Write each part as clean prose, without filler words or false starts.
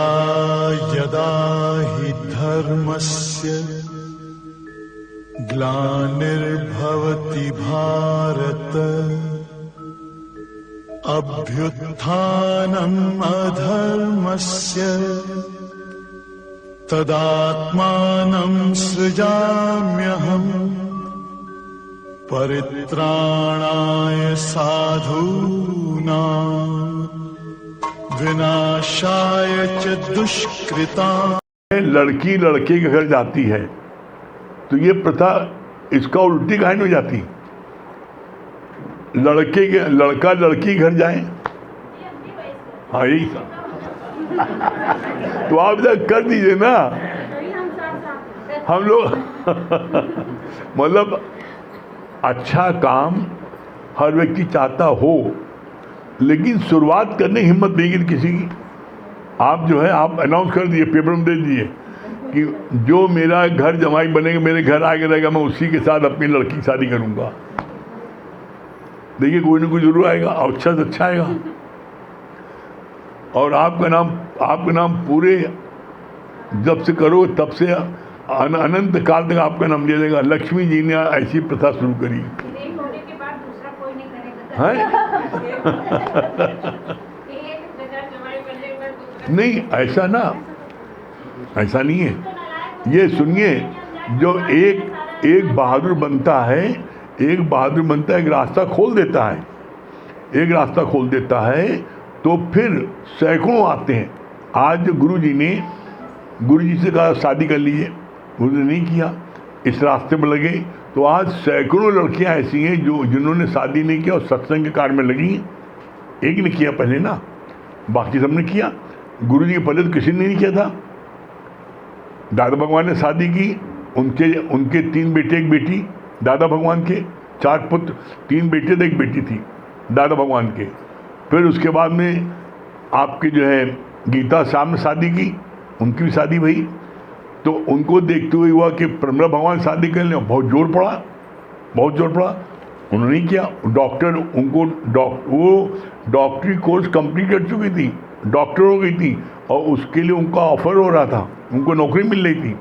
यदा यदा हि धर्मस्य ग्लानिर्भवति भारत अभ्युत्थानम् अधर्मस्य तदात्मानं सृजाम्यहम् परित्राणाय साधूनां विनाशाय च दुष्कृताम्। लड़की लड़के के घर जाती है तो ये प्रथा इसका उल्टी काहे नहीं हो जाती? लड़का लड़की घर जाए, हाँ यही था। तो आप इधर कर दीजिए ना, हम लोग मतलब अच्छा काम हर व्यक्ति चाहता हो, लेकिन शुरुआत करने की हिम्मत नहीं की किसी की। आप जो है आप अनाउंस कर दिए, पेपर में दे दिए कि जो मेरा घर जमाई बनेगा, मेरे घर आगे रहेगा, मैं उसी के साथ अपनी लड़की की शादी करूंगा। देखिए कोई ना कोई जरूर आएगा, और अच्छा से अच्छा आएगा। और आपका नाम पूरे जब से करो तब से अनंत काल तक आपका नाम लिया जाएगा। लक्ष्मी जी ने ऐसी प्रथा शुरू करी है। नहीं ऐसा ना, ऐसा नहीं है। ये सुनिए, जो एक बहादुर बनता है, एक रास्ता खोल देता है, तो फिर सैकड़ों आते हैं। आज गुरु जी से कहा शादी कर लीजिए, गुरु जी ने नहीं किया, इस रास्ते में लगे, तो आज सैकड़ों लड़कियां ऐसी हैं जिन्होंने शादी नहीं किया और सत्संग के कार्य में लगी। एक ने किया पहले ना, बाकी सबने किया। गुरु जी के पहले तो किसी ने नहीं किया था। दादा भगवान ने शादी की, उनके 3 बेटे 1 बेटी, दादा भगवान के 4 पुत्र, 3 बेटे थे 1 बेटी थी दादा भगवान के। फिर उसके बाद में आपके जो है गीता साहब ने शादी की, उनकी भी शादी हुई। तो उनको देखते हुए हुआ कि प्रमला भगवान शादी कर लें, बहुत जोर पड़ा, उन्होंने नहीं किया। वो डॉक्टरी कोर्स कंप्लीट कर चुकी थी, डॉक्टर हो गई थी, और उसके लिए उनका ऑफर हो रहा था, उनको नौकरी मिल रही थी।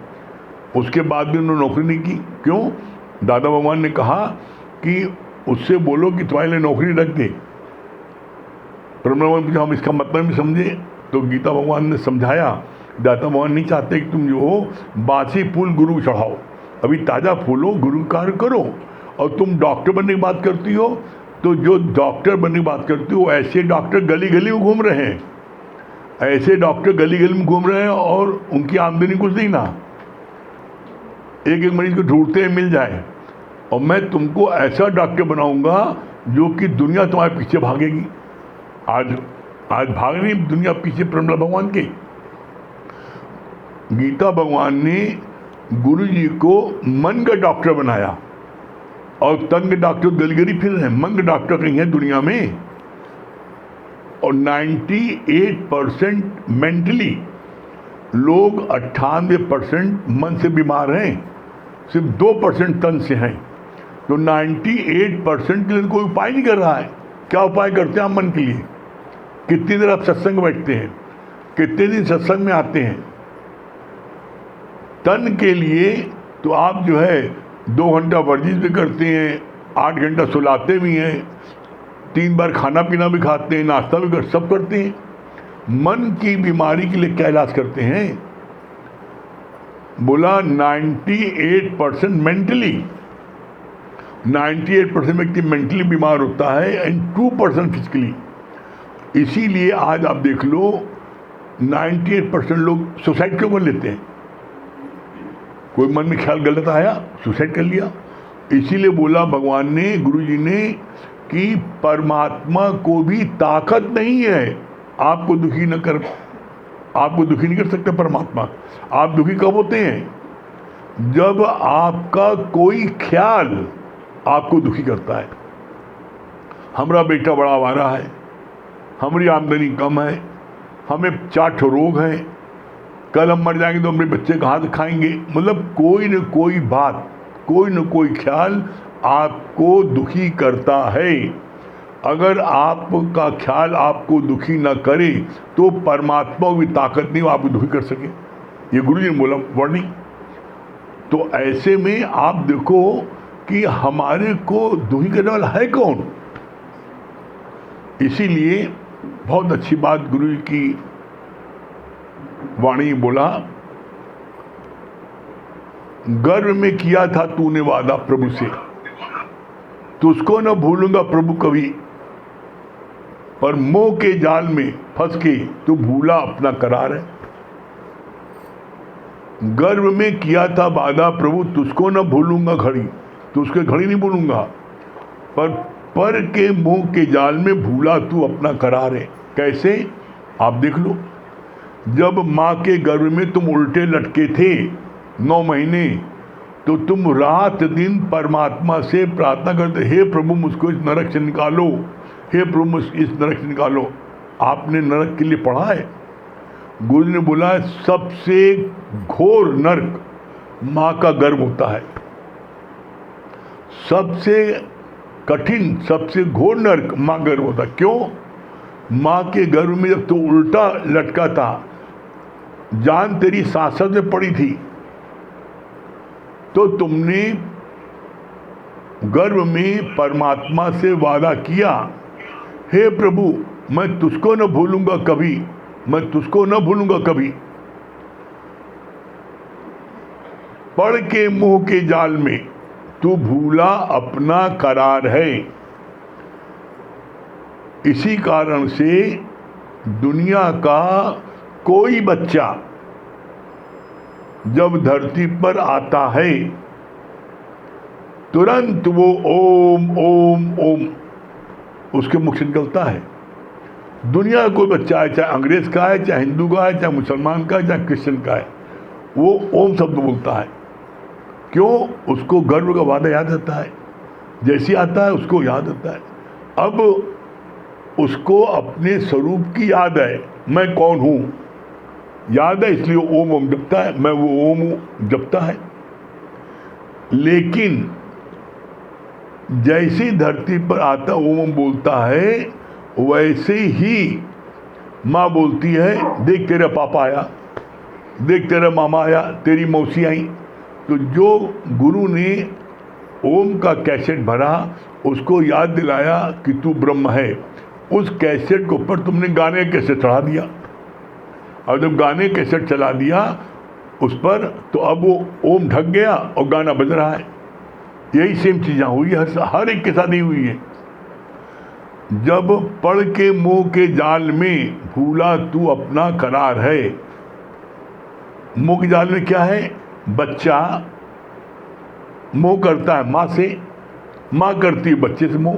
उसके बाद भी उन्होंने नौकरी नहीं की। क्यों? दादा भगवान ने कहा कि उससे बोलो कि तुम्हारे लिए नौकरी रख दे। ब्रह्म हम इसका मतलब भी समझे, तो गीता भगवान ने समझाया, दाता भगवान नहीं चाहते कि तुम जो हो बासी फूल गुरु चढ़ाओ, अभी ताज़ा फूल हो, गुरु कार्य करो। और तुम डॉक्टर बनने की बात करती हो, तो जो डॉक्टर बनने की बात करती हो ऐसे डॉक्टर गली गली में घूम रहे हैं, और उनकी आमदनी कुछ नहीं ना, एक मरीज को ढूंढते हैं मिल जाए। और मैं तुमको ऐसा डॉक्टर बनाऊंगा जो कि दुनिया तुम्हारे पीछे भागेगी। आज भाग रही दुनिया पीछे प्रमला भगवान के। गीता भगवान ने गुरु जी को मन का डॉक्टर बनाया, और तन के डॉक्टर गली गली फिर रहे हैं, मन के डॉक्टर कहीं है दुनिया में। और 98% मेंटली लोग, 98% मन से बीमार हैं, सिर्फ 2% तन से हैं। तो 98% के लिए कोई उपाय नहीं कर रहा है। क्या उपाय करते हैं आप मन के लिए? कितनी देर आप सत्संग बैठते हैं, कितने दिन सत्संग में आते हैं? तन के लिए तो आप जो है 2 घंटा वर्जिश भी करते हैं, 8 घंटा सुलाते भी हैं, 3 बार खाना पीना भी खाते हैं, नाश्ता भी सब करते हैं। मन की बीमारी के लिए क्या इलाज करते हैं? बोला 98% मेंटली, 98% व्यक्ति मेंटली बीमार होता है एंड 2% फिजिकली। इसीलिए आज आप देख लो 98% लोग सुसाइड क्यों कर लेते हैं? कोई मन में ख्याल गलत आया, सुसाइड कर लिया। इसीलिए बोला भगवान ने, गुरु जी ने, कि परमात्मा को भी ताकत नहीं है आपको दुखी नहीं कर सकते परमात्मा। आप दुखी कब होते हैं? जब आपका कोई ख्याल आपको दुखी करता है। हमारा बेटा बड़ा आवारा है, हमारी आमदनी कम है, हमें 4 रोग हैं, कल हम मर जाएंगे तो हमारे बच्चे कहाँ से खाएंगे? मतलब कोई न कोई बात, कोई न कोई ख्याल आपको दुखी करता है। अगर आपका ख्याल आपको दुखी न करे तो परमात्मा की ताकत नहीं आपको दुखी कर सके। ये गुरु जी ने बोला वार्निंग। तो ऐसे में आप देखो कि हमारे को दुखी करने वाला है कौन। इसीलिए बहुत अच्छी बात गुरु जी की वाणी बोला, गर्व में किया था तूने वादा प्रभु से, तुझको न भूलूंगा प्रभु कभी, पर मोह के जाल में फंस के तू भूला अपना करार है। गर्व में किया था वादा प्रभु, तुझको न भूलूंगा घड़ी, तुझके घड़ी नहीं भूलूंगा, पर के मोह के जाल में भूला तू अपना करार है। कैसे? आप देख लो, जब माँ के गर्भ में तुम उल्टे लटके थे 9 महीने, तो तुम रात दिन परमात्मा से प्रार्थना करते, हे प्रभु मुझको इस नरक से निकालो, हे प्रभु मुझ इस नरक से निकालो। आपने नरक के लिए पढ़ा है? गुरु ने बोला सबसे घोर नरक माँ का गर्भ होता है। सबसे कठिन, सबसे घोर नरक माँ गर्भ होता है। क्यों? माँ के गर्भ में जब तू उल्टा लटका था, जान तेरी सांसत में पड़ी थी, तो तुमने गर्भ में परमात्मा से वादा किया, हे प्रभु मैं तुझको न भूलूंगा कभी, मैं तुझको न भूलूंगा कभी। पड़ के मोह के जाल में तू भूला अपना करार है। इसी कारण से दुनिया का कोई बच्चा जब धरती पर आता है, तुरंत वो ओम ओम ओम उसके मुख से निकलता है। दुनिया का कोई बच्चा है, चाहे अंग्रेज का है, चाहे हिंदू का है, चाहे मुसलमान का है, चाहे क्रिश्चियन का है, वो ओम शब्द बोलता है। क्यों? उसको गर्व का वादा याद आता है, जैसे आता है उसको याद आता है। अब उसको अपने स्वरूप की याद है, मैं कौन हूँ याद है, इसलिए ओम ओम जपता है, मैं वो ओम जपता है। लेकिन जैसी धरती पर आता ओम ओम बोलता है, वैसे ही माँ बोलती है, देख तेरा पापा आया, देख तेरा मामा आया, तेरी मौसी आई। तो जो गुरु ने ओम का कैसेट भरा, उसको याद दिलाया कि तू ब्रह्म है, उस कैसेट के ऊपर तुमने गाने कैसेट चढ़ा दिया। और जब गाने कैसेट चला दिया उस पर, तो अब वो ओम ढक गया और गाना बज रहा है। यही सेम चीज़ें हुई है, हर एक के साथ ही हुई है। जब पड़ के मोह के जाल में भूला तू अपना करार है। मोह के जाल में क्या है? बच्चा मोह करता है माँ से, माँ करती है बच्चे से मोह,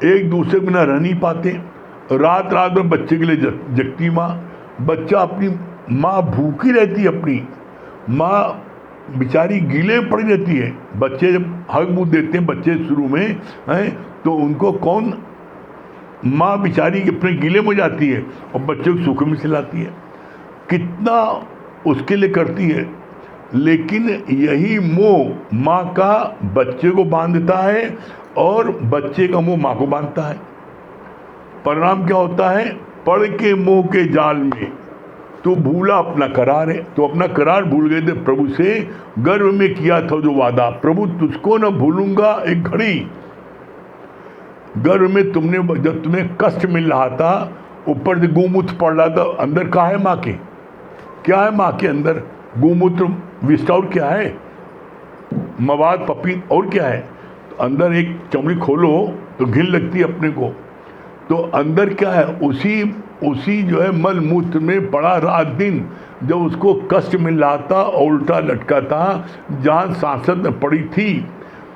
एक दूसरे के बिना रह नहीं पाते। रात रात में बच्चे के लिए जगती माँ, बच्चा अपनी माँ भूखी रहती है, अपनी माँ बेचारी गीले में पड़ी रहती है। बच्चे जब हग मुँह देते हैं बच्चे शुरू में हैं, तो उनको कौन, माँ बेचारी अपने गीले में जाती है और बच्चे को सूखे में सिलाती है, कितना उसके लिए करती है। लेकिन यही मोह माँ का बच्चे को बांधता है और बच्चे का मोह माँ को बांधता है। परिणाम क्या होता है? पड़ के मोह के जाल में तो भूला अपना करार है। तो अपना करार भूल गए थे प्रभु से, गर्व में किया था जो वादा, प्रभु तुझको न भूलूंगा एक घड़ी। गर्व में तुमने, जब तुम्हें कष्ट मिल रहा था, ऊपर से गोमूत्र पड़ रहा था, अंदर कहाँ है माँ के? क्या है माँ के अंदर? गोमूत्र विष्ठा और क्या है? मवाद पपी और क्या है? तो अंदर एक चमड़ी खोलो तो घिन लगती है अपने को। तो अंदर क्या है? उसी जो है मल मूत्र में पड़ा रात दिन, जब उसको कष्ट मिल रहा था और उल्टा लटका था, जहाँ सांसद में पड़ी थी,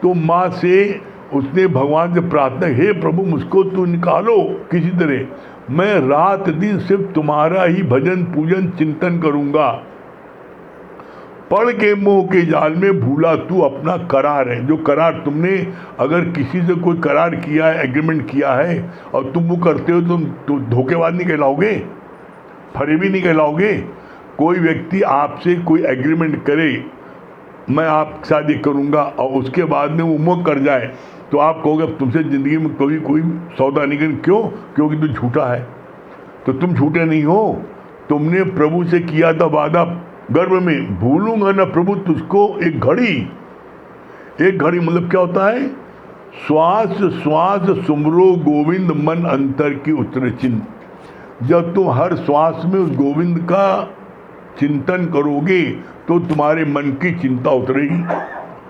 तो माँ से उसने भगवान से प्रार्थना, हे प्रभु मुझको तू निकालो किसी तरह, मैं रात दिन सिर्फ तुम्हारा ही भजन पूजन चिंतन करूँगा। पड़ के मोह के जाल में भूला तू अपना करार है। जो करार तुमने, अगर किसी से कोई करार किया है, एग्रीमेंट किया है, और तुम वो करते हो, तुम धोखेबाज नहीं कहलाओगे, फरेबी नहीं कहलाओगे। कोई व्यक्ति आपसे कोई एग्रीमेंट करे मैं आप शादी करूँगा और उसके बाद में वो मुँह कर जाए तो आप कहोगे अब तुमसे ज़िंदगी में कभी कोई सौदा नहीं करें। क्यों? क्योंकि तू झूठा है। तो तुम झूठे नहीं हो, तुमने प्रभु से किया था वादा गर्भ में, भूलूंगा ना प्रभु तुझको एक घड़ी। एक घड़ी मतलब क्या होता है? श्वास श्वास सुमरो गोविंद मन अंतर की उतर चिन्ह। जब तुम हर श्वास में उस गोविंद का चिंतन करोगे तो तुम्हारे मन की चिंता उतरेगी।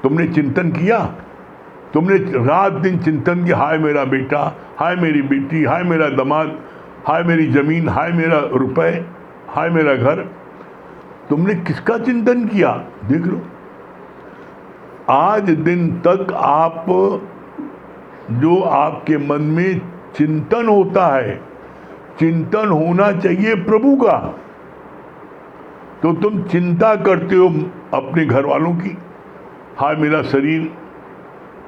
तुमने चिंतन किया, तुमने रात दिन चिंतन किया, हाय मेरा बेटा, हाय मेरी बेटी, हाय मेरा दामाद, हाय मेरी ज़मीन, हाय मेरा रुपए, हाय मेरा घर। तुमने किसका चिंतन किया? देख लो, आज दिन तक आप जो आपके मन में चिंतन होता है, चिंतन होना चाहिए प्रभु का। तो तुम चिंता करते हो अपने घर वालों की, हाय मेरा शरीर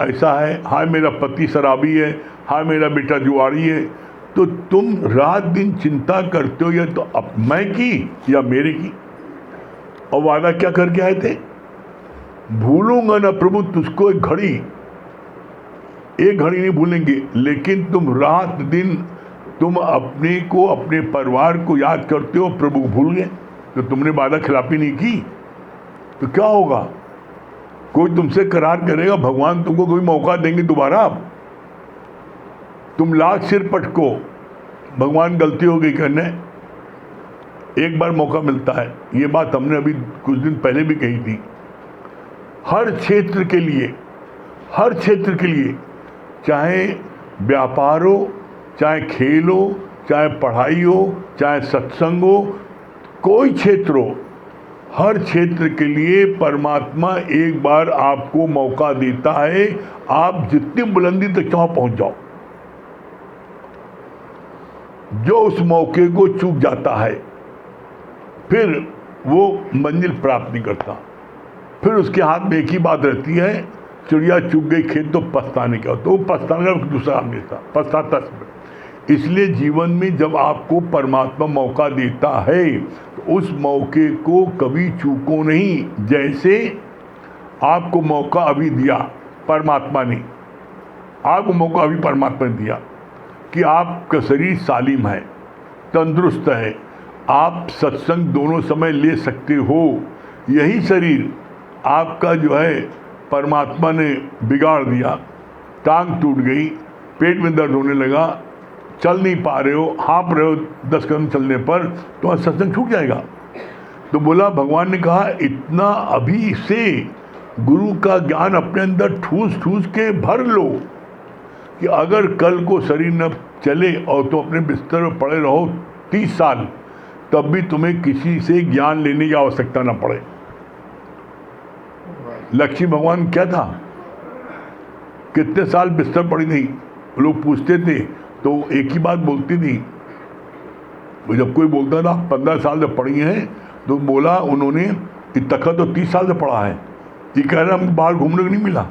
ऐसा है, हाय मेरा पति शराबी है, हाय मेरा बेटा जुआरी है। तो तुम रात दिन चिंता करते हो या तो अब मैं की या मेरे की। और वादा क्या करके आए थे? भूलूंगा ना प्रभु तुझको एक घड़ी। एक घड़ी नहीं भूलेंगे, लेकिन तुम रात दिन तुम अपने को अपने परिवार को याद करते हो, प्रभु भूल गए तो तुमने वादा खिलाफी नहीं की तो क्या होगा? कोई तुमसे करार करेगा, भगवान तुमको कोई मौका देंगे दोबारा। तुम लाख सिर पटको, भगवान गलती हो गई करने, एक बार मौका मिलता है। ये बात हमने अभी कुछ दिन पहले भी कही थी। हर क्षेत्र के लिए, हर क्षेत्र के लिए, चाहे व्यापार हो, चाहे खेल हो, चाहे पढ़ाई हो, चाहे सत्संग हो, कोई क्षेत्र हो, हर क्षेत्र के लिए परमात्मा एक बार आपको मौका देता है। आप जितनी बुलंदी तक चाहो पहुंच जाओ। जो उस मौके को चूक जाता है फिर वो मंजिल प्राप्त नहीं करता। फिर उसके हाथ में एक ही बात रहती है, चिड़िया चुग गई खेत तो पछताने का। तो पछताने का दूसरा आदमी था, पछताता। इसलिए जीवन में जब आपको परमात्मा मौका देता है तो उस मौके को कभी चूको नहीं। जैसे आपको मौका अभी दिया परमात्मा ने, आपको मौका अभी परमात्मा ने दिया कि आपका शरीर सालिम है, तंदुरुस्त है, आप सत्संग दोनों समय ले सकते हो। यही शरीर आपका जो है परमात्मा ने बिगाड़ दिया, टांग टूट गई, पेट में दर्द होने लगा, चल नहीं पा रहे हो, हाँप रहे हो 10 कदम चलने पर, तो सत्संग छूट जाएगा। तो बोला, भगवान ने कहा इतना अभी से गुरु का ज्ञान अपने अंदर ठूस ठूस के भर लो कि अगर कल को शरीर न चले और तो अपने बिस्तर में पड़े रहो 30 साल, तब भी तुम्हें किसी से ज्ञान लेने की आवश्यकता न पड़े। लक्ष्मी भगवान क्या था, कितने साल बिस्तर पड़ी थी, लोग पूछते थे तो एक ही बात बोलती थी। जब कोई बोलता था 15 साल से पढ़ी हैं तो बोला उन्होंने, तखत तो 30 साल से पढ़ा है, ये कह रहे हम बाहर घूमने को नहीं मिला।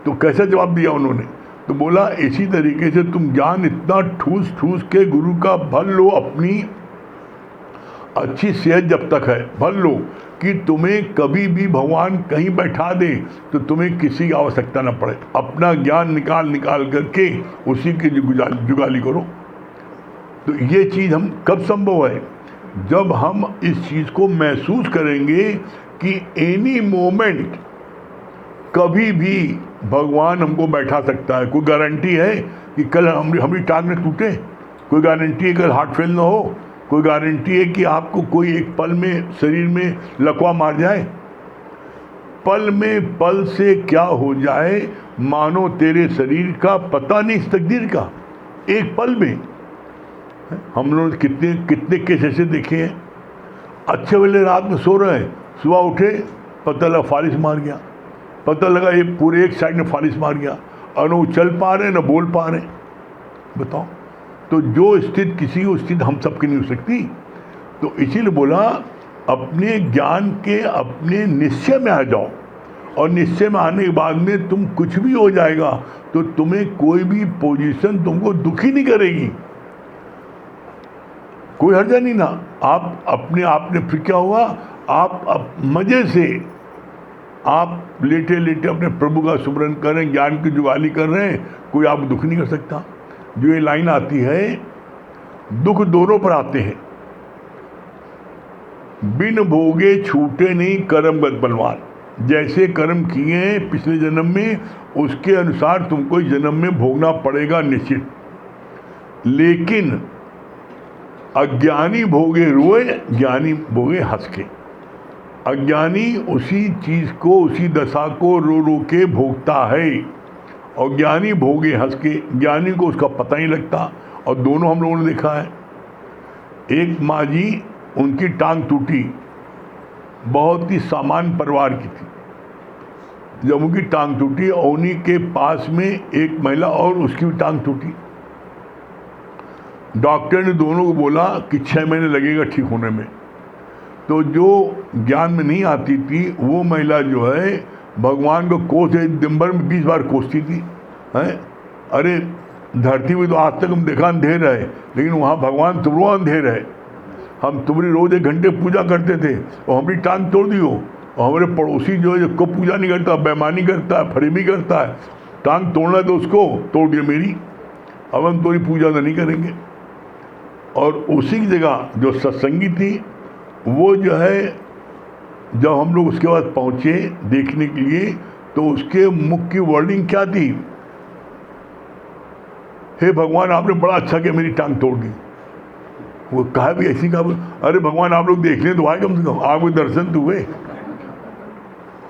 तो कैसे जवाब दिया उन्होंने? तो बोला इसी तरीके से तुम ज्ञान इतना ठूस ठूस के गुरु का भर लो, अपनी अच्छी सेहत जब तक है भर लो कि तुम्हें कभी भी भगवान कहीं बैठा दे तो तुम्हें किसी की आवश्यकता न पड़े। अपना ज्ञान निकाल निकाल करके उसी की जुगाली करो। तो ये चीज़ हम कब संभव है? जब हम इस चीज़ को महसूस करेंगे कि एनी मोमेंट कभी भी भगवान हमको बैठा सकता है। कोई गारंटी है कि कल हमारी टांग न टूटे? कोई गारंटी है कल हार्ट फेल ना हो? कोई गारंटी है कि आपको कोई एक पल में शरीर में लकवा मार जाए? पल में पल से क्या हो जाए मानो तेरे शरीर का पता नहीं, इस तकदीर का। एक पल में हम लोग कितने कितने केस ऐसे देखे हैं। अच्छे वेले रात में सो रहे हैं, सुबह उठे पता लगा फालिश मार गया, पता लगा ये पूरे एक साइड में फालिश मार गया और न वो चल पा रहे न बोल पा रहे। बताओ, तो जो स्थिति किसी की स्थिति हम सबकी नहीं हो सकती। तो इसीलिए बोला अपने ज्ञान के अपने निश्चय में आ जाओ, और निश्चय में आने के बाद में तुम कुछ भी हो जाएगा तो तुम्हें कोई भी पोजीशन तुमको दुखी नहीं करेगी, कोई हर्जा नहीं ना। आप अपने आप ने फिर क्या हुआ, आप मज़े से आप लेटे लेटे अपने प्रभु का सुमरन कर रहे हैं, ज्ञान की जुगाली कर रहे हैं, कोई आप दुख नहीं कर सकता। जो ये लाइन आती है, दुख दोनों पर आते हैं, बिन भोगे छूटे नहीं कर्मगत बलवान। जैसे कर्म किए हैं पिछले जन्म में, उसके अनुसार तुमको इस जन्म में भोगना पड़ेगा निश्चित। लेकिन अज्ञानी भोगे रोए, ज्ञानी भोगे हंस के। अज्ञानी उसी चीज को, उसी दशा को रो रो के भोगता है, और ज्ञानी भोगे हंस के। ज्ञानी को उसका पता नहीं लगता। और दोनों हम लोगों ने देखा है। एक माँ जी, उनकी टांग टूटी, बहुत ही सामान्य परिवार की थी। जब उनकी टांग टूटी, उन्हीं के पास में एक महिला और, उसकी भी टांग टूटी। डॉक्टर ने दोनों को बोला कि 6 महीने लगेगा ठीक होने में। तो जो ज्ञान में नहीं आती थी, वो महिला जो है भगवान को कोस दिन भर में 20 बार कोसती थी। हैं, अरे धरती में तो आज तक हम देखा अंधेर है, लेकिन वहाँ भगवान तुमरो अंधेर है। हम तुम्हारी रोज 1 घंटे पूजा करते थे और हमारी टांग तोड़ दी हो। और हमारे पड़ोसी जो है, को पूजा नहीं करता, बेईमानी करता है, फरेबी करता है, टांग तोड़ना तो उसको तोड़ दिया मेरी, अब हम तुम्हारी पूजा तो नहीं करेंगे। और उसी की जगह जो सत्संगी थी, वो जो है, जब हम लोग उसके बाद पहुँचे देखने के लिए, तो उसके मुख की वर्डिंग क्या थी? हे भगवान, आपने बड़ा अच्छा किया, मेरी टांग तोड़ दी। वो कहा भी ऐसी कहा, अरे भगवान आप लोग देख लें तो आए कम से कम, आपको दर्शन तो हुए।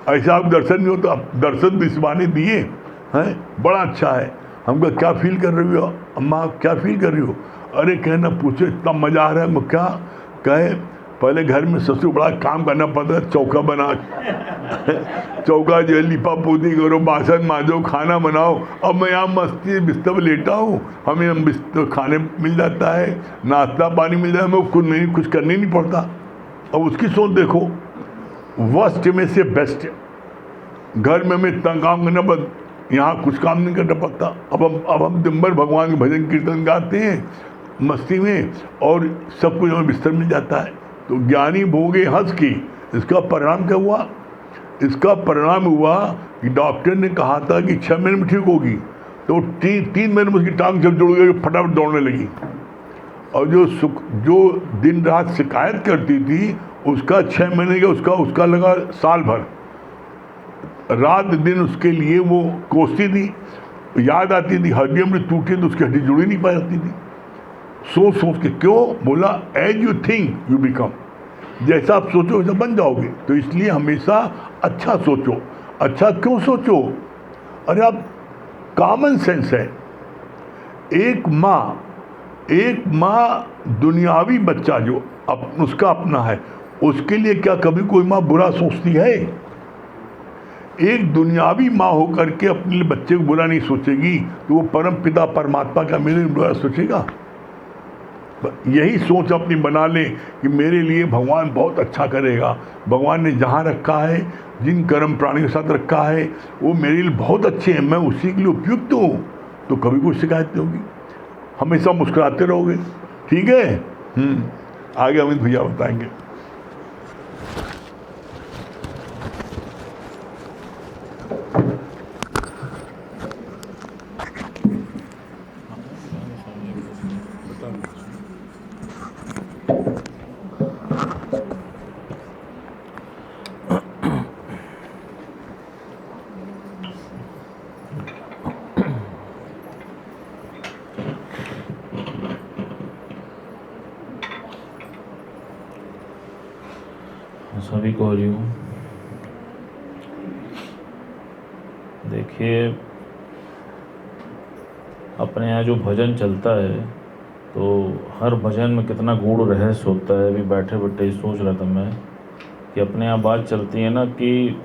ऐसा आप दर्शन नहीं हो तो आप दर्शन इस बहाने दिए हैं, बड़ा अच्छा है। हमको क्या फील कर रही हो अम्मा, आप क्या फील कर रही हो? अरे कहना पूछो, इतना मज़ा आ रहा है। मैं क्या कहे, पहले घर में ससुर बड़ा काम करना पड़ता है, चौका बना चौका जो है लिपा पोती करो, बासन मांजो, खाना बनाओ। अब मैं यहाँ मस्ती बिस्तर पर लेटा हूँ, हमें बिस्तर खाने मिल जाता है, नाश्ता पानी मिल जाता है, मैं कुछ करने नहीं पड़ता। अब उसकी सोच देखो, वर्स्ट में से बेस्ट। घर में हमें इतना काम करना पड़ता, यहाँ कुछ काम नहीं करना पड़ता। अब हम दिन भर भगवान के भजन कीर्तन गाते हैं मस्ती में, और सब कुछ हमें बिस्तर मिल जाता है। तो ज्ञानी भोगे हंस की। इसका परिणाम क्या हुआ? इसका परिणाम हुआ कि डॉक्टर ने कहा था कि 6 महीने में ठीक होगी, तो 3 महीने में उसकी टांग जब जुड़ गई, फटाफट दौड़ने लगी। और जो दिन रात शिकायत करती थी, उसका 6 महीने का उसका लगा साल भर। रात दिन उसके लिए वो कोसती थी, याद आती थी, हड्डी में टूटी तो उसकी हड्डी जुड़ी नहीं पाती थी। सोच सोच के, क्यों? बोला as you think you become. जैसा आप सोचो वैसा बन जाओगे। तो इसलिए हमेशा अच्छा सोचो। अच्छा क्यों सोचो? अरे आप, कॉमन सेंस है। एक माँ दुनियावी बच्चा जो उसका अपना है, उसके लिए क्या कभी कोई माँ बुरा सोचती है? एक दुनियावी माँ होकर के अपने बच्चे को बुरा नहीं सोचेगी, तो वो परम पिता परमात्मा का मेरे लिए बुरा सोचेगा? यही सोच अपनी बना ले कि मेरे लिए भगवान बहुत अच्छा करेगा। भगवान ने जहाँ रखा है, जिन कर्म प्राणी के साथ रखा है, वो मेरे लिए बहुत अच्छे हैं, मैं उसी के लिए उपयुक्त हूँ। तो कभी कोई शिकायत नहीं होगी, हमेशा मुस्कुराते रहोगे। ठीक है? आगे अमित भैया बताएंगे। सभी को हरिओम। देखिए, अपने यहाँ जो भजन चलता है, तो हर भजन में कितना गूढ़ रहस्य होता है। अभी बैठे बैठे ही सोच रहा था मैं कि अपने यहाँ बात चलती है ना कि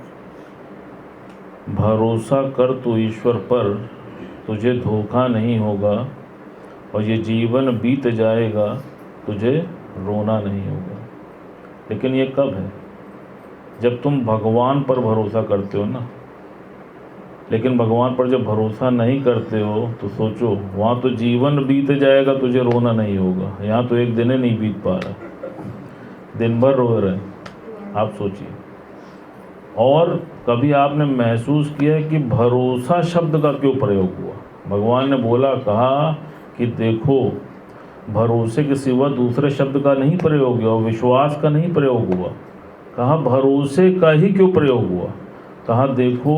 भरोसा कर तू ईश्वर पर, तुझे धोखा नहीं होगा, और ये जीवन बीत जाएगा, तुझे रोना नहीं होगा। लेकिन ये कब है? जब तुम भगवान पर भरोसा करते हो ना। लेकिन भगवान पर जब भरोसा नहीं करते हो तो सोचो, वहाँ तो जीवन बीत जाएगा, तुझे रोना नहीं होगा। यहाँ तो एक दिन ही नहीं बीत पा रहा, दिन भर रो रहे। आप सोचिए। और कभी आपने महसूस किया कि भरोसा शब्द का क्यों प्रयोग हुआ? भगवान ने बोला, कहा कि देखो भरोसे के सिवा दूसरे शब्द का नहीं प्रयोग हुआ, विश्वास का नहीं प्रयोग हुआ। कहा भरोसे का ही क्यों प्रयोग हुआ? कहा देखो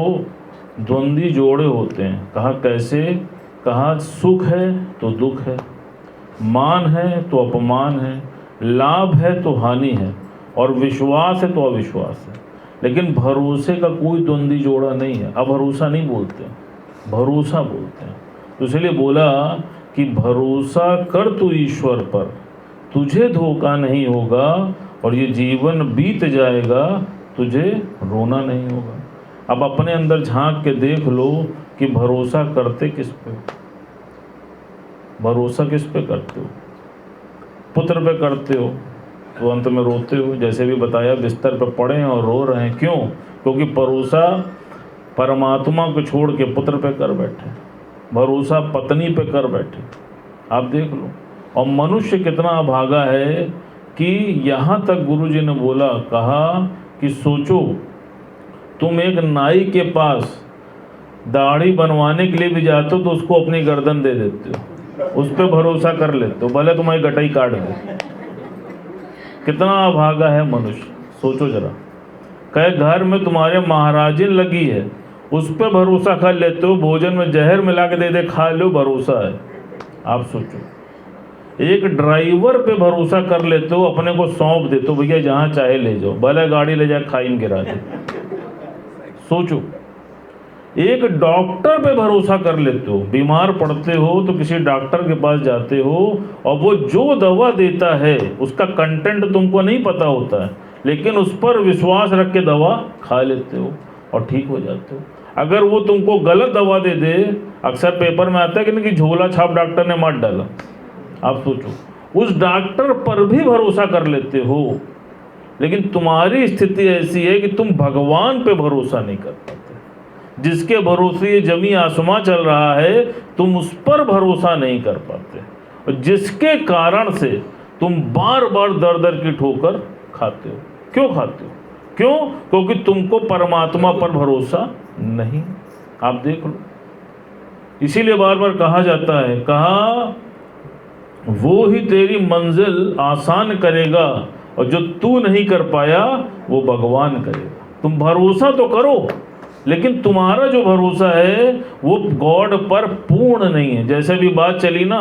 द्वंद्वी जोड़े होते हैं। कहा कैसे? कहा सुख है तो दुख है, मान है तो अपमान है, लाभ है तो हानि है, और विश्वास है तो अविश्वास है। लेकिन भरोसे का कोई द्वंद्वी जोड़ा नहीं है। अब भरोसा नहीं बोलते, भरोसा बोलते हैं। तो इसलिए बोला कि भरोसा कर तू ईश्वर पर, तुझे धोखा नहीं होगा और ये जीवन बीत जाएगा, तुझे रोना नहीं होगा। अब अपने अंदर झांक के देख लो कि भरोसा करते किस पे? भरोसा किस पे करते हो? पुत्र पे करते हो तो अंत में रोते हो। जैसे भी बताया, बिस्तर पे पड़े हैं और रो रहे हैं। क्यों? क्योंकि भरोसा परमात्मा को छोड़ के पुत्र पे कर बैठे, भरोसा पत्नी पे कर बैठे। आप देख लो। और मनुष्य कितना अभागा है कि यहाँ तक गुरुजी ने बोला, कहा कि सोचो तुम एक नाई के पास दाढ़ी बनवाने के लिए भी जाते हो तो उसको अपनी गर्दन दे देते हो, उस पर भरोसा कर लेते हो, भले तुम्हारी गटाई काट दे। कितना अभागा है मनुष्य, सोचो जरा। कहे घर में तुम्हारे महाराजिन लगी है, उस पर भरोसा कर लेते हो, भोजन में जहर मिला के दे दे खा लो, भरोसा है। आप सोचो। एक ड्राइवर पे भरोसा कर लेते हो, अपने को सौंप देते हो, भैया जहाँ चाहे ले जाओ, भले गाड़ी ले जाए खाई में गिरा दे। सोचो। एक डॉक्टर पे भरोसा कर लेते हो, बीमार पड़ते हो तो किसी डॉक्टर के पास जाते हो और वो जो दवा देता है उसका कंटेंट तुमको नहीं पता होता है, लेकिन उस पर विश्वास रख के दवा खा लेते हो और ठीक हो जाते हो। अगर वो तुमको गलत दवा दे दे, अक्सर पेपर में आता है कि नहीं कि झोला छाप डॉक्टर ने मार डाला। आप सोचो, उस डॉक्टर पर भी भरोसा कर लेते हो, लेकिन तुम्हारी स्थिति ऐसी है कि तुम भगवान पे भरोसा नहीं कर पाते। जिसके भरोसे ये जमी आसमां चल रहा है, तुम उस पर भरोसा नहीं कर पाते, और जिसके कारण से तुम बार बार दर दर की ठोकर खाते हो। क्यों खाते हो? क्यों? क्योंकि तुमको परमात्मा पर भरोसा नहीं। आप देख लो। इसीलिए बार बार कहा जाता है, कहा वो ही तेरी मंजिल आसान करेगा और जो तू नहीं कर पाया वो भगवान करेगा। तुम भरोसा तो करो, लेकिन तुम्हारा जो भरोसा है वो गॉड पर पूर्ण नहीं है। जैसे भी बात चली ना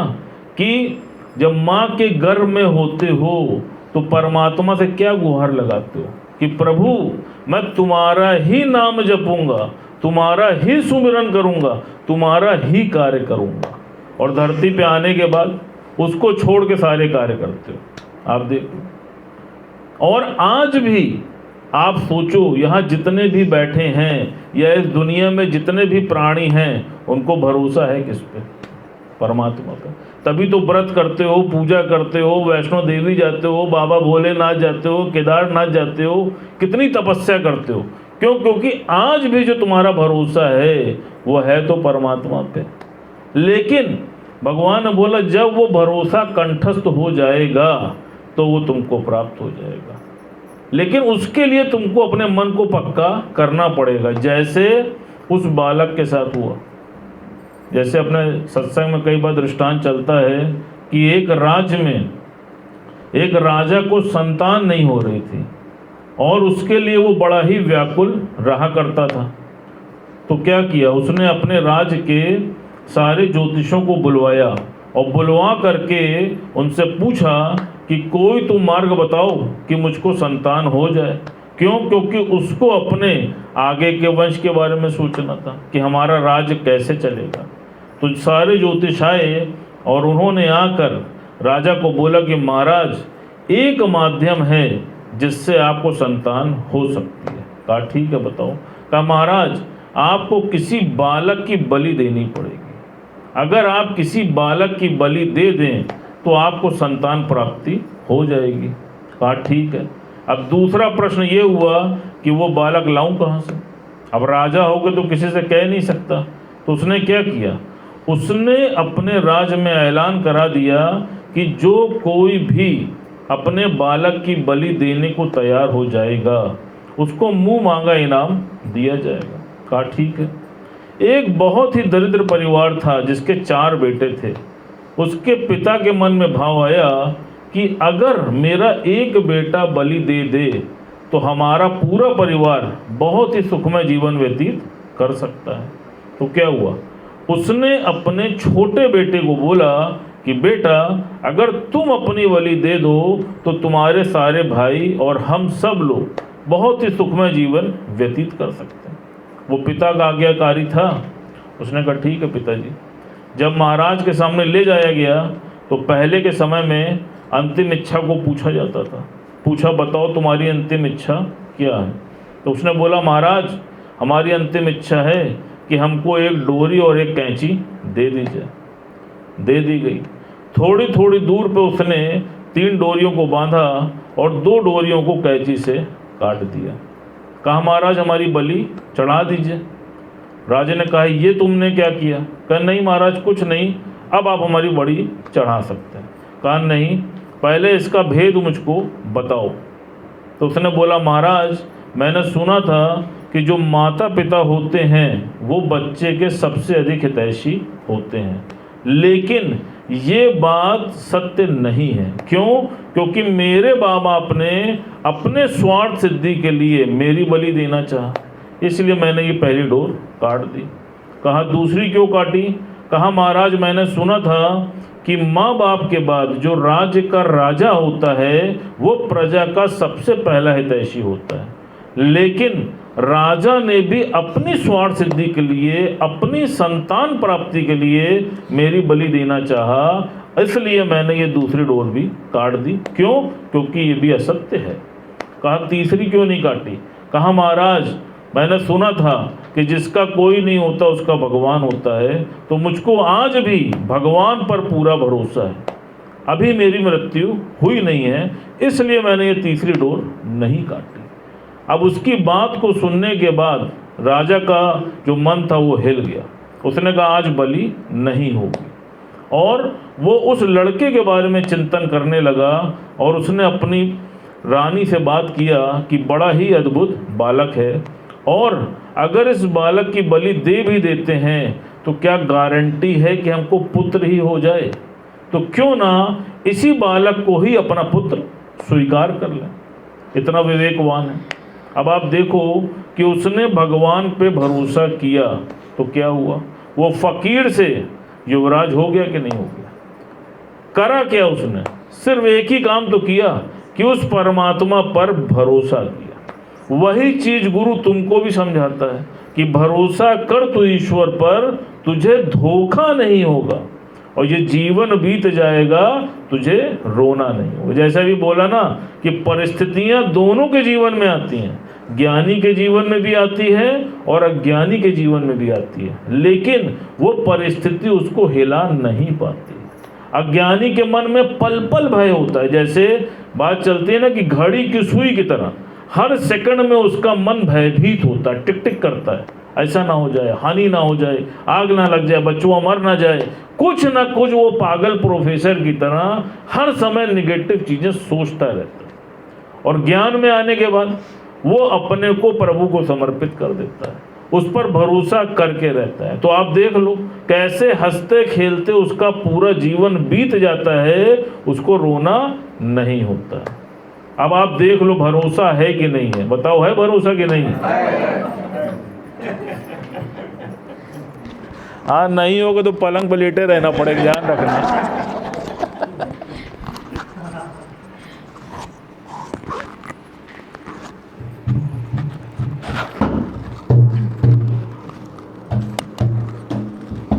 कि जब माँ के गर्भ में होते हो तो परमात्मा से क्या गुहार लगाते हो कि प्रभु मैं तुम्हारा ही नाम जपूंगा, तुम्हारा ही सुमिरन करूंगा, तुम्हारा ही कार्य करूंगा। और धरती पे आने के बाद उसको छोड़ के सारे कार्य करते हो। आप देखो। और आज भी आप सोचो, यहाँ जितने भी बैठे हैं या इस दुनिया में जितने भी प्राणी हैं, उनको भरोसा है किस पे? परमात्मा पे। तभी तो व्रत करते हो, पूजा करते हो, वैष्णो देवी जाते हो, बाबा भोलेनाथ जाते हो, केदारनाथ जाते हो, कितनी तपस्या करते हो। क्यों? क्योंकि आज भी जो तुम्हारा भरोसा है वो है तो परमात्मा पे। लेकिन भगवान ने बोला जब वो भरोसा कंठस्थ हो जाएगा तो वो तुमको प्राप्त हो जाएगा, लेकिन उसके लिए तुमको अपने मन को पक्का करना पड़ेगा। जैसे उस बालक के साथ हुआ। जैसे अपने सत्संग में कई बार दृष्टांत चलता है कि एक राज्य में एक राजा को संतान नहीं हो रही थी और उसके लिए वो बड़ा ही व्याकुल रहा करता था। तो क्या किया उसने? अपने राज्य के सारे ज्योतिषों को बुलवाया और बुलवा करके उनसे पूछा कि कोई तो मार्ग बताओ कि मुझको संतान हो जाए। क्यों? क्योंकि उसको अपने आगे के वंश के बारे में सोचना था कि हमारा राज्य कैसे चलेगा। तो सारे ज्योतिष आए और उन्होंने आकर राजा को बोला कि महाराज एक माध्यम है जिससे आपको संतान हो सकती है। कहा ठीक है बताओ। कहा महाराज आपको किसी बालक की बलि देनी पड़ेगी। अगर आप किसी बालक की बलि दे दें तो आपको संतान प्राप्ति हो जाएगी। कहा ठीक है। अब दूसरा प्रश्न ये हुआ कि वो बालक लाऊं कहाँ से? अब राजा हो गए तो किसी से कह नहीं सकता। तो उसने क्या किया? उसने अपने राज्य में ऐलान करा दिया कि जो कोई भी अपने बालक की बलि देने को तैयार हो जाएगा उसको मुंह मांगा इनाम दिया जाएगा। कहा ठीक है। एक बहुत ही दरिद्र परिवार था जिसके 4 बेटे थे। उसके पिता के मन में भाव आया कि अगर मेरा एक बेटा बलि दे दे तो हमारा पूरा परिवार बहुत ही सुखमय जीवन व्यतीत कर सकता है। तो क्या हुआ, उसने अपने छोटे बेटे को बोला कि बेटा अगर तुम अपनी बलि दे दो तो तुम्हारे सारे भाई और हम सब लोग बहुत ही सुखमय जीवन व्यतीत कर सकते हैं। वो पिता का आज्ञाकारी था। उसने कहा ठीक है पिताजी। जब महाराज के सामने ले जाया गया तो पहले के समय में अंतिम इच्छा को पूछा जाता था। पूछा बताओ तुम्हारी अंतिम इच्छा क्या है। तो उसने बोला महाराज हमारी अंतिम इच्छा है कि हमको एक डोरी और एक कैंची दे दी जाए। दे दी गई। थोड़ी थोड़ी दूर पे उसने 3 डोरियों को बांधा और 2 डोरियों को कैंची से काट दिया। कहा महाराज हमारी बलि चढ़ा दीजिए। राजा ने कहा ये तुमने क्या किया। कहा नहीं महाराज कुछ नहीं, अब आप हमारी बलि चढ़ा सकते हैं। कहा नहीं पहले इसका भेद मुझको बताओ। तो उसने बोला महाराज मैंने सुना था कि जो माता पिता होते हैं वो बच्चे के सबसे अधिक हितैषी होते हैं, लेकिन ये बात सत्य नहीं है। क्यों? क्योंकि मेरे माँ बाप ने अपने स्वार्थ सिद्धि के लिए मेरी बलि देना चाहा, इसलिए मैंने ये पहली डोर काट दी। कहा दूसरी क्यों काटी। कहा महाराज मैंने सुना था कि माँ बाप के बाद जो राज्य का राजा होता है वो प्रजा का सबसे पहला हितैषी होता है, लेकिन राजा ने भी अपनी स्वार्थ सिद्धि के लिए अपनी संतान प्राप्ति के लिए मेरी बलि देना चाहा, इसलिए मैंने ये दूसरी डोर भी काट दी। क्यों? क्योंकि ये भी असत्य है। कहा तीसरी क्यों नहीं काटी। कहा महाराज मैंने सुना था कि जिसका कोई नहीं होता उसका भगवान होता है, तो मुझको आज भी भगवान पर पूरा भरोसा है। अभी मेरी मृत्यु हुई नहीं है, इसलिए मैंने ये तीसरी डोर नहीं काटी। अब उसकी बात को सुनने के बाद राजा का जो मन था वो हिल गया। उसने कहा आज बलि नहीं होगी, और वो उस लड़के के बारे में चिंतन करने लगा और उसने अपनी रानी से बात किया कि बड़ा ही अद्भुत बालक है, और अगर इस बालक की बलि दे भी देते हैं तो क्या गारंटी है कि हमको पुत्र ही हो जाए। तो क्यों ना इसी बालक को ही अपना पुत्र स्वीकार कर लें। इतना विवेकवान है। अब आप देखो कि उसने भगवान पे भरोसा किया तो क्या हुआ, वो फकीर से युवराज हो गया कि नहीं हो गया। करा क्या उसने, सिर्फ एक ही काम तो किया कि उस परमात्मा पर भरोसा किया। वही चीज गुरु तुमको भी समझाता है कि भरोसा कर तू ईश्वर पर, तुझे धोखा नहीं होगा और ये जीवन बीत जाएगा, तुझे रोना नहीं होगा। जैसा भी बोला ना कि परिस्थितियां दोनों के जीवन में आती हैं, ज्ञानी के जीवन में भी आती है और अज्ञानी के जीवन में भी आती है, लेकिन वो परिस्थिति उसको हिला नहीं पाती। अज्ञानी के मन में पल पल भय होता है। जैसे बात चलती है ना कि घड़ी की सुई की तरह हर सेकंड में उसका मन भयभीत होता है, टिक टिक करता है, ऐसा ना हो जाए, हानि ना हो जाए, आग ना लग जाए, बच्चों मर ना जाए, कुछ ना कुछ वो पागल प्रोफेसर की तरह हर समय निगेटिव चीजें सोचता रहता है। और ज्ञान में आने के बाद वो अपने को प्रभु को समर्पित कर देता है, उस पर भरोसा करके रहता है। तो आप देख लो कैसे हंसते खेलते उसका पूरा जीवन बीत जाता है, उसको रोना नहीं होता। अब आप देख लो भरोसा है कि नहीं है, बताओ है भरोसा कि नहीं। हाँ नहीं होगा तो पलंग पर लेटे रहना पड़ेगा, ध्यान रखना।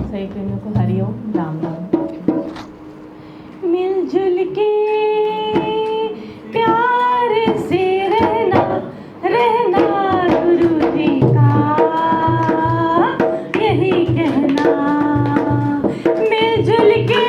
सही प्रेमियों को हरिओम राम राम। मिलजुल के प्यार से रहना रहना गुरु जी का यही कहना। मिलजुल के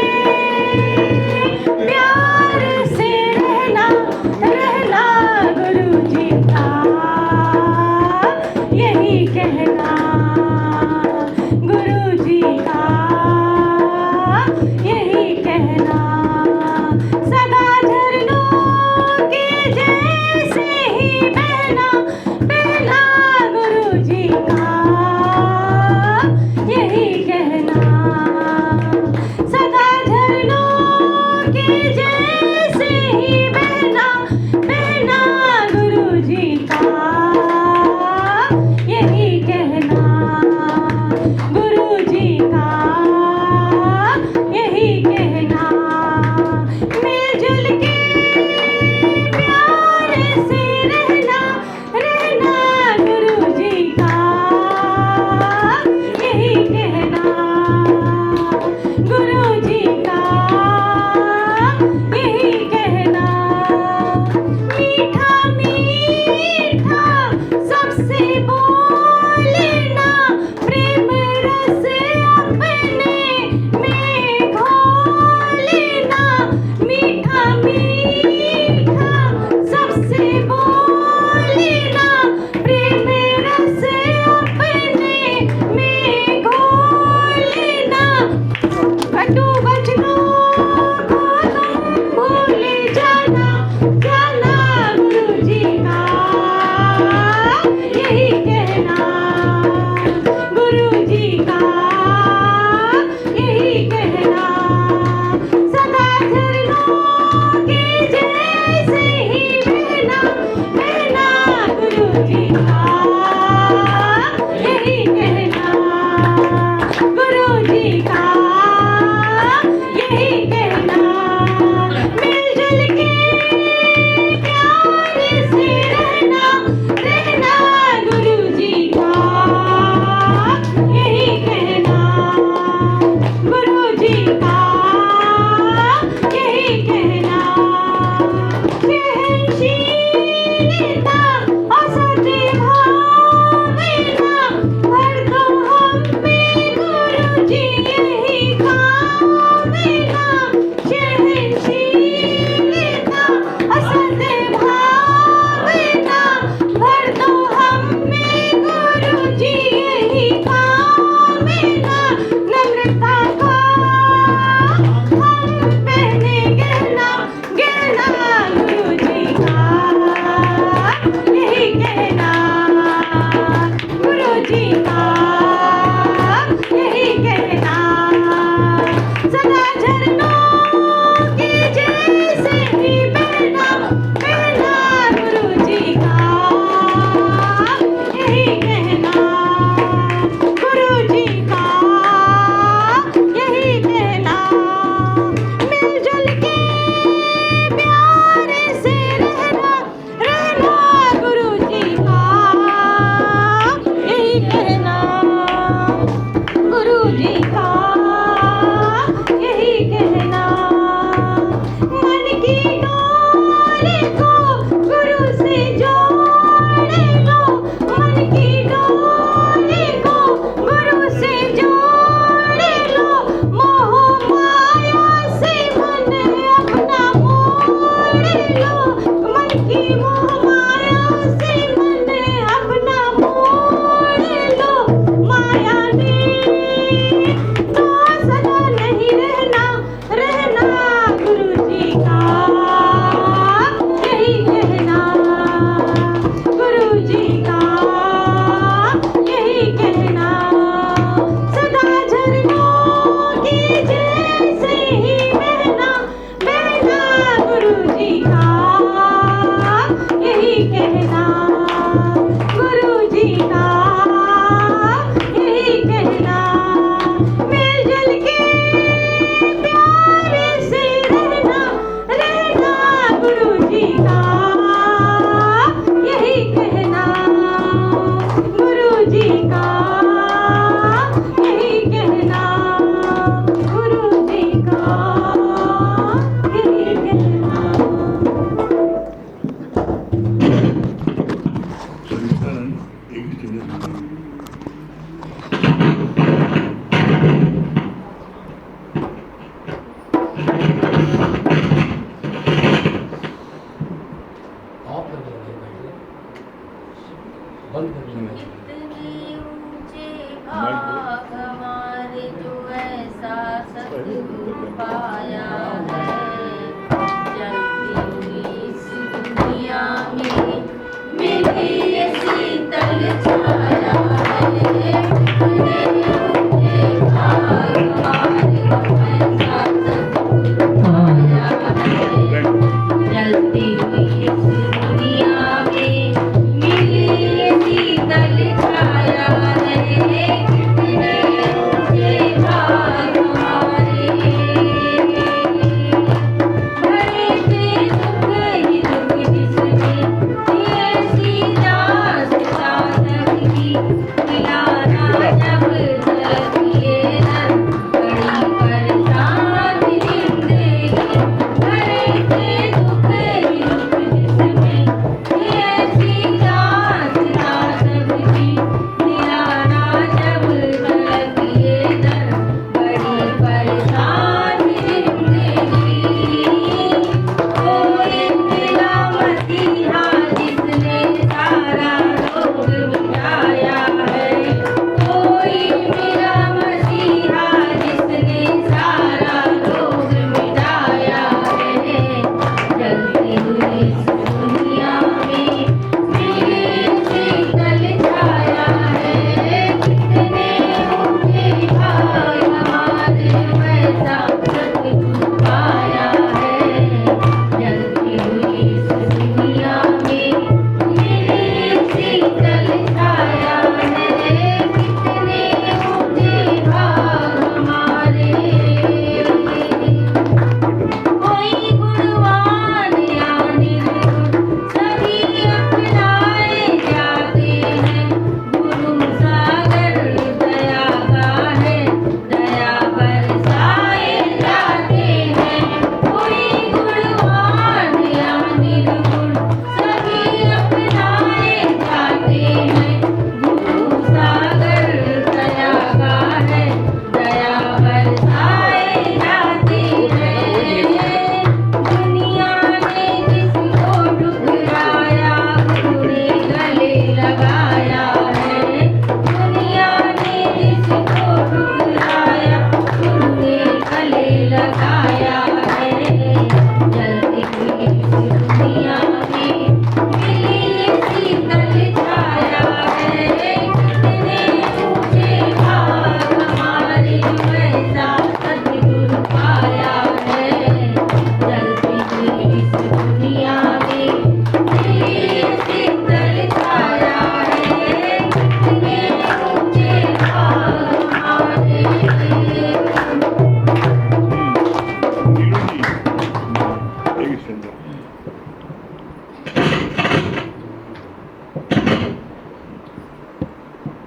कितने ऊंचे भाग हमारे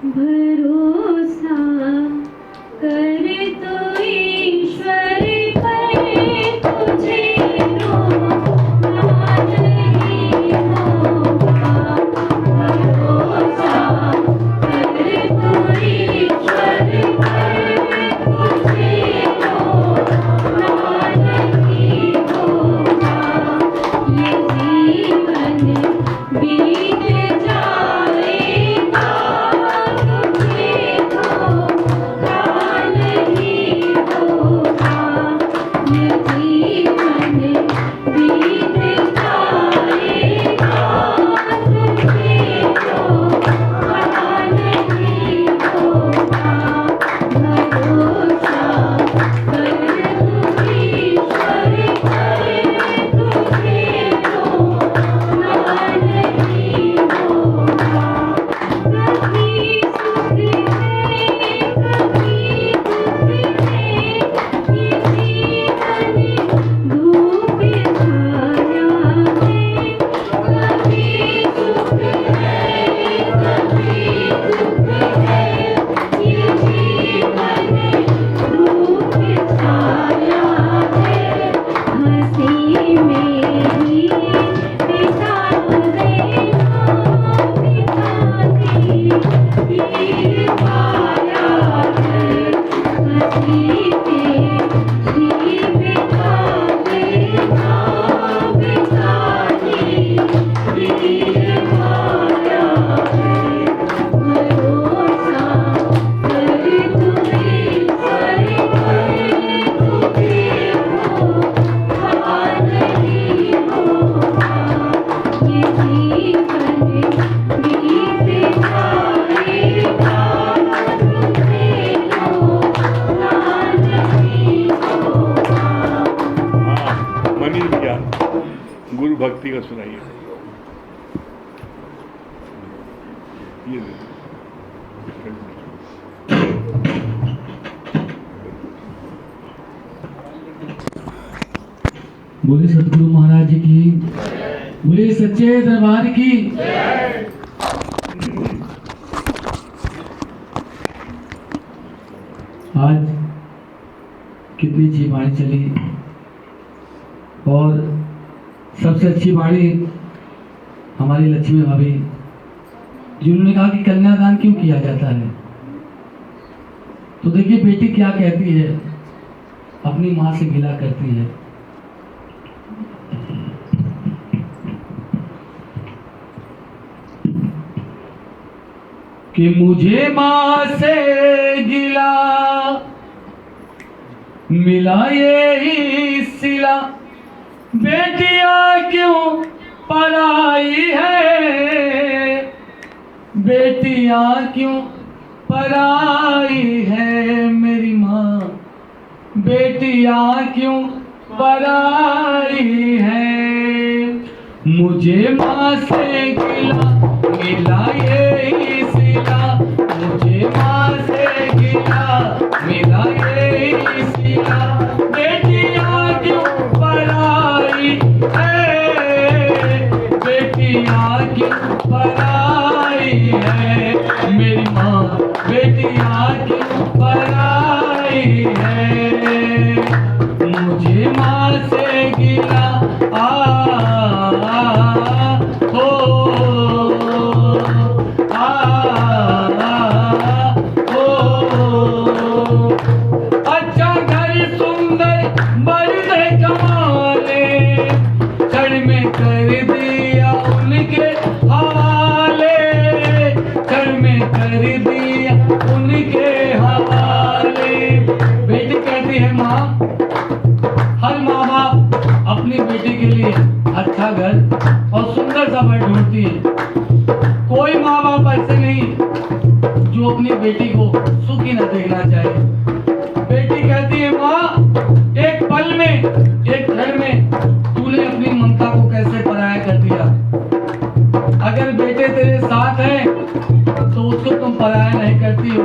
भरोसा कर तो ईश्वर पर तुझे रोना नहीं होगा। भरोसा कर तो ईश्वर पर तुझे रोना नहीं होगा। ये जीवन बीत जाएगा, तुझे धोखा नहीं होगा। ये जीवन बीत जाएगा, तुझे धोखा नहीं होगा। भरोसा कर तू ईश्वर पर तुझे रोना नहीं होगा। कभी सुख है कभी दुख है, ये जीवन धूप छाया है। कभी सुख है कभी दुख है, ये जीवन धूप छाया है। हंसी मेरी बिता देना पिता की पाया है। हंसी तेरी बिता देना पिता की पाया है। भरोसा कर तू ईश्वर पर तुझे धोखा नहीं होगा। ये जीवन बीत जाएगा, तुझे रोना नहीं होगा। हाँ, मनीष भैया गुरु भक्ति का सुनाइए। ये देखो। बोले सतगुरु महाराज जी की, बोले सच्चे दरबार की। आज कितनी अच्छी वाणी चली और सबसे अच्छी वाणी हमारी लक्ष्मी भाभी जिन्होंने कहा कि कन्यादान क्यों किया जाता है। तो देखिए बेटी क्या कहती है, अपनी माँ से गिला करती है। कि मुझे माँ से गिला मिला ये ही सिला, बेटियां क्यों पराई है, बेटियां क्यों पराई है मेरी माँ, बेटियां क्यों पराई है। मुझे माँ से गिला मिला ये ही सिला, मुझे माँ से गिला मिला ये ही सिला, बेटियां क्यों पराई है, बेटियां क्यों पराई है मेरी माँ, बेटियां क्यों पराई है। मुझे माँ से गिला अच्छा घर सुंदर बड़े कमाले, क्षण में कर दिया उनके हवाले, क्षण में कर दिया उनके हवाले। बेटी कहती है माँ, हर माँ बाप अपनी बेटी के लिए अच्छा घर और सुंदर सा घर ढूंढती है। कोई माँ बाप ऐसे नहीं जो अपनी बेटी को सुखी न देखना चाहे। बेटी कहती है माँ, एक पल में एक क्षण में तूने अपनी ममता को कैसे पराया कर दिया। अगर बेटे तेरे साथ हैं तो उसको तुम पराया नहीं करती हो,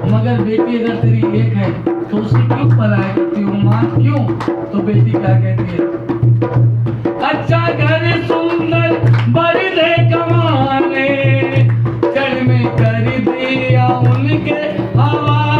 मगर बेटी अगर तेरी एक है तो उसे क्यों पराया करती हो माँ, क्यों? तो बेटी क्या कहती है, अच्छा घर सुंदर बड़े कमाने, चढ़ में कर दिया दिया उनके हवाले